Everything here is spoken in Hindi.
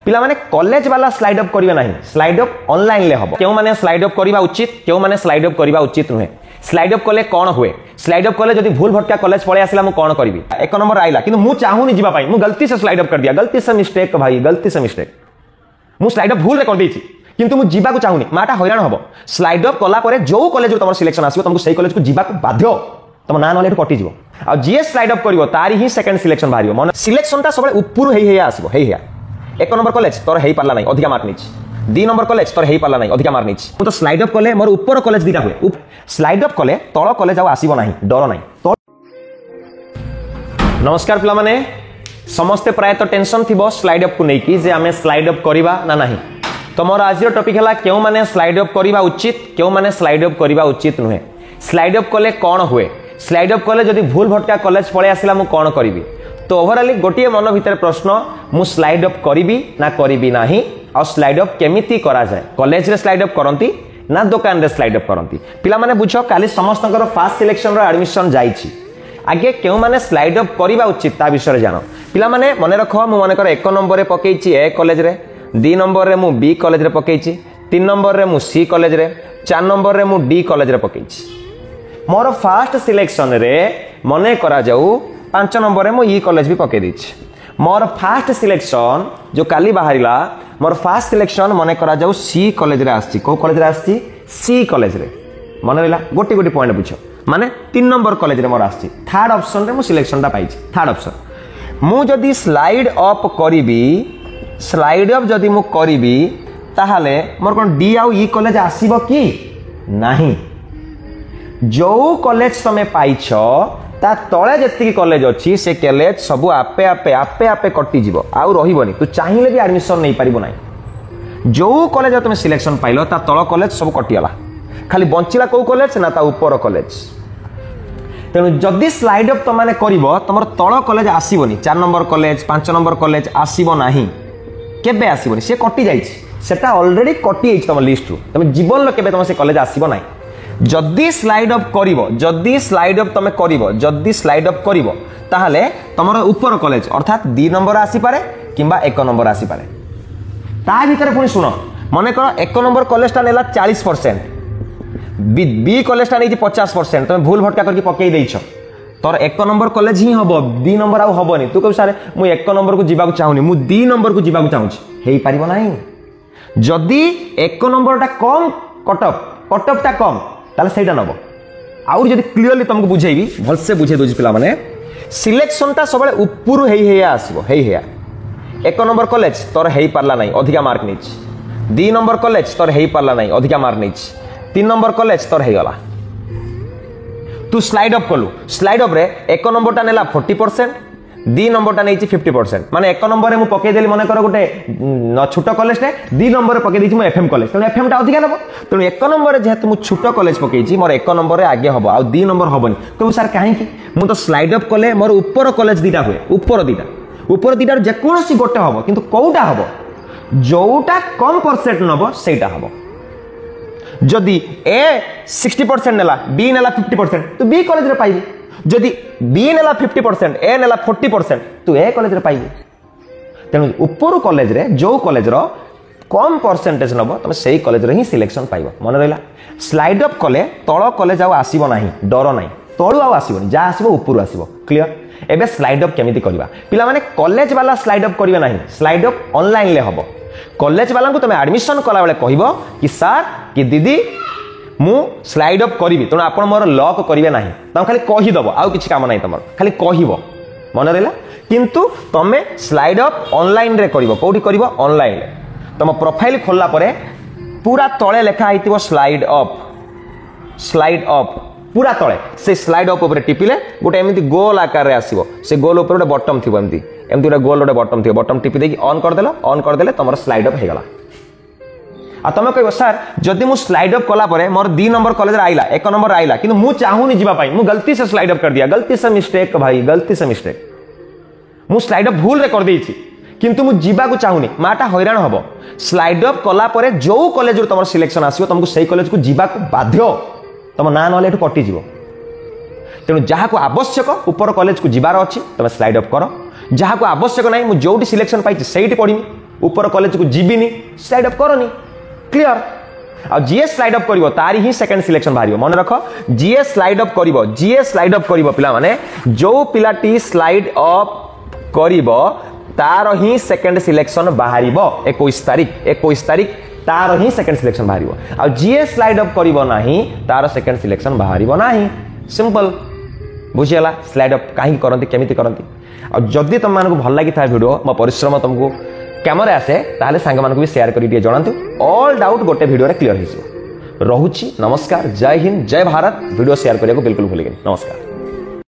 पिला माने कॉलेज वाला स्लाइड अप करिवे नाही स्लाइड अप ऑनलाइन ले हबो केउ माने स्लाइड अप करिवा उचित केउ माने स्लाइड अप करिवा उचित नुहे स्लाइड अप कले कोन हुए स्लाइड अप कले जदी भूल भटका कॉलेज पळे आसिला मु कोन करबी एक नंबर आइला किंतु मु चाहूनी जीवा पाई मु गलती से स्लाइड अप कर दिया गलती से मिस्टेक भाई गलती से मिस्टेक मु स्लाइड अप भूल रे कर देछि किंतु मु जीवा को चाहूनी माटा हैरान हबो स्लाइड अप कला परे जो कॉलेज तमर सिलेक्शन आसीबो तुमको सही कॉलेज को जीवा को बाध्य तुम ना नले कटि जीवो आ जीए स्लाइड अप करिवो तारी ही सेकंड सिलेक्शन भारियो मन सिलेक्शन ता सबले ऊपर हेई आसीबो हेई एक नंबर कॉलेज तोर हेई पारला नहीं अधिका मार्क नीच दी नंबर कॉलेज तोर हेई पारला नहीं अधिका मार्क नीच तो स्लाइड अप कले मोर ऊपर कॉलेज दीटा हुए स्लाइड अप कले तळ कॉलेज आ आसीबो नहीं डर नहीं नमस्कार पिला माने समस्ते प्राय तो टेंशन थिबो स्लाइड अप को नै कि जे आमे स्लाइड अप करिबा ना नहीं तो मोर आज टॉपिक हला केउ माने स्लाइड अप करिबा उचित केउ माने स्लाइड अप करिबा उचित नुहे स्लाइड अप कले कोन हुए स्लाइड अप कले जदी भूल भटका कॉलेज पळे आसिला मु कोन करबी तो ओवरऑली गोटिए मन भीतर प्रश्न मु स्लाइड अप करिबी ना करिबी नाही आ स्लाइड अप केमिति करा जाय कॉलेज रे स्लाइड अप करंती ना दुकान रे स्लाइड अप करंती पिला माने बुझो काली समस्तकर फास्ट सिलेक्शन रो एडमिशन जाईछि आगे केउ माने स्लाइड अप करिबा उचित ता विषय रे जानो पिला माने मने रखो मु माने कर एक नंबर रे पकेइछि ए कॉलेज रे दी नंबर रे मु बी कॉलेज रे पकेइछि तीन नंबर रे मु सी कॉलेज रे चार नंबर रे मु डी कॉलेज रे पकेइछि मोर फास्ट सिलेक्शन रे मने करा जाऊ 5 नंबर रे मु ई कॉलेज भी पके दिछि मोर फास्ट सिलेक्शन जो काली बाहरिला मोर फास्ट सिलेक्शन मने करा जाऊ सी कॉलेज रे आछि को कॉलेज रे आछि सी कॉलेज रे मने रहिला गोटी गोटी पॉइंट बुझो माने 3 नंबर कॉलेज रे मोर आछि थर्ड ऑप्शन रे मु सिलेक्शन ता पाइछि थर्ड ऑप्शन मु जदी स्लाइड अप करिबी स्लाइड अप जदी मु करिबी ताहाले मोर कोन डी आउ ई कॉलेज आसीबो कि नाही जो कॉलेज तमे पाइछो ता तळे जेतिकी कॉलेज अछि से कॉलेज सब आपे आपे आपे आपे कटि जीवो आउ रहिबोनी तू चाहिले भी एडमिशन नै परिबो नै जो कॉलेज तमे सिलेक्शन पाइलो ता तळ कॉलेज सब कटियाला खाली बंचिला को कॉलेज ना ता ऊपर कॉलेज तेनु जदी स्लाइड अप त माने करबो तमर तळ कॉलेज आसीबोनी 4 नंबर कॉलेज 5 नंबर कॉलेज आसीबो नाही केबे आसीबोनी से कटि जाईछि सेटा ऑलरेडी कटि जाईछि तम लिस्ट रु तमे जीवन ल केबे तम से कॉलेज आसीबो नाही जदी स्लाइड अप करिवो जदी स्लाइड अप तमे करिवो जदी स्लाइड अप करिवो ताहाले तमर ऊपर कॉलेज अर्थात 2 नंबर आसी पारे किंबा 1 नंबर आसी पारे ता भीतर पुनी सुनो माने कर 1 नंबर कॉलेज ता नेला 40% बी कॉलेज ता नै 50% तमे भूल भटका करके पकेई देइछो तोर 1 नंबर कॉलेज ही हबो 2 नंबर आ हबोनी तू कहू सारे मु 1 नंबर को जीवा को चाहुनी मु 2 नंबर को जीवा को चाहूची हेई परिबो नाही जदी 1 नंबर ता कम कटअप ता कम ताले सेटा नबो आउर जदी क्लियरली तुमको बुझेबी भल से बुझे दोजी पिला माने सिलेक्शन ता सबले ऊपर हेई आसीबो हेई 1 नंबर कॉलेज तोर हेई पारला नाही अधिका मार्क नीच 2 नंबर कॉलेज तोर हेई पारला नाही अधिका मार्क नीच 3 नंबर कॉलेज तोर हेई गला तू स्लाइड अप कलु स्लाइड अप रे 1 नंबर ता नेला 40% 2 नंबर ता नेछि 50% माने 1 नंबर रे मु पके देली मने कर गोटे छोट कॉलेज ने 2 नंबर रे पके देछि मु एफएम कॉलेज तने एफएम ता अधिका नबो तने 1 नंबर रे जेत मु छोट कॉलेज पकेछि मोर 1 नंबर रे आगे हबो आ 2 नंबर हबनी तो सर काहे कि मु तो स्लाइड अप कले मोर ऊपर कॉलेज दीटा हुए ऊपर दीटा जे कोनसी गोटे हबो किंतु कोउटा हबो जोटा कम परसेंट नबो सेटा हबो जदी ए 60% नेला बी नेला 50% तू बी कॉलेज रे पाइबी जदी बी नेला 50% ए नेला 40% तू ए कॉलेज रे पाइबी तेनु ऊपर कॉलेज रे जो कॉलेज रो कम परसेंटेज नबो तमे सेही कॉलेज रे ही सिलेक्शन पाइबो मन रहला स्लाइड अप कले तळ कॉलेज आ आसीबो नाही डर नाही तळु आ आसीबोनी जा आसीबो ऊपर आसीबो क्लियर एबे स्लाइड अप केमिति करबा पिला माने कॉलेज वाला स्लाइड अप करबा नाही स्लाइड अप ऑनलाइन ले हबो कॉलेज वाला को तमे एडमिशन कला बेले कहबो कि सर कि दीदी मु स्लाइड अप करिवि तण आपण मोर लॉक करिवे नाही तम खाली कहि दबो आउ किछि काम नाही तमर खाली कहिबो मन रहला किंतु तमे स्लाइड अप ऑनलाइन रे करिवो कोठी करिवो ऑनलाइन रे तम प्रोफाइल खोलला परे पूरा तळे लेखा आइतिबो स्लाइड अप पूरा तळे से स्लाइड अप ऊपर टिपिले गोटे एमिति गोल आकार रे आसीबो से गोल ऊपर गोटे बटन थिबो एमिति गोटे गोल गोटे बटन थिबो बटन टिपि देकी ऑन कर देले तमर स्लाइड अप हे गला आ तमे कहबो सर जदी मु स्लाइड अप कला परे मोर 2 नंबर कॉलेज रे आइला 1 नंबर आइला किंतु मु चाहूनी जीवा पाई मु गलती से स्लाइड अप कर दिया गलती से मिस्टेक भाई गलती से मिस्टेक मु स्लाइड अप भूल रे कर देछि किंतु मु जीवा को चाहूनी माटा हैरान हबो स्लाइड अप कला परे जो कॉलेज रो तमर सिलेक्शन आसीबो तुमको सही कॉलेज को जीवा को बाध्य तम ना नले एठु कटि जीवो तेनु जहा को आवश्यक ऊपर कॉलेज को जीवार अछि तमे स्लाइड अप करो जहा को आवश्यक नाही मु जोटी सिलेक्शन पाइछि सेठी पढिमी ऊपर कॉलेज को जीविनी स्लाइड अप करनी क्लियर आ जीए स्लाइड अप करिवो तारी ही सेकंड सिलेक्शन बाहरियो मन रख जीए स्लाइड अप करिवो जीए स्लाइड अप करिवो पिला माने जो पिलाटी स्लाइड अप करिवो तार ही सेकंड सिलेक्शन बाहरिवो 21 तारीख तार ही सेकंड सिलेक्शन बाहरिवो आ जीए स्लाइड अप करिवो नाही तार सेकंड सिलेक्शन बाहरिवो नाही सिंपल बुझियला स्लाइड अप काहे करंती केमिति करंती आ जदी तुम मानको भल लागि था वीडियो मो परिश्रम तुमको कैमरा आसे ताहले सांग मानको भी शेयर करी दिए जणांतु ऑल डाउट गोटे वीडियो रे क्लियर हिसो रहुची नमस्कार जय हिंद जय भारत वीडियो शेयर करिया को बिल्कुल भूलिगे नमस्कार।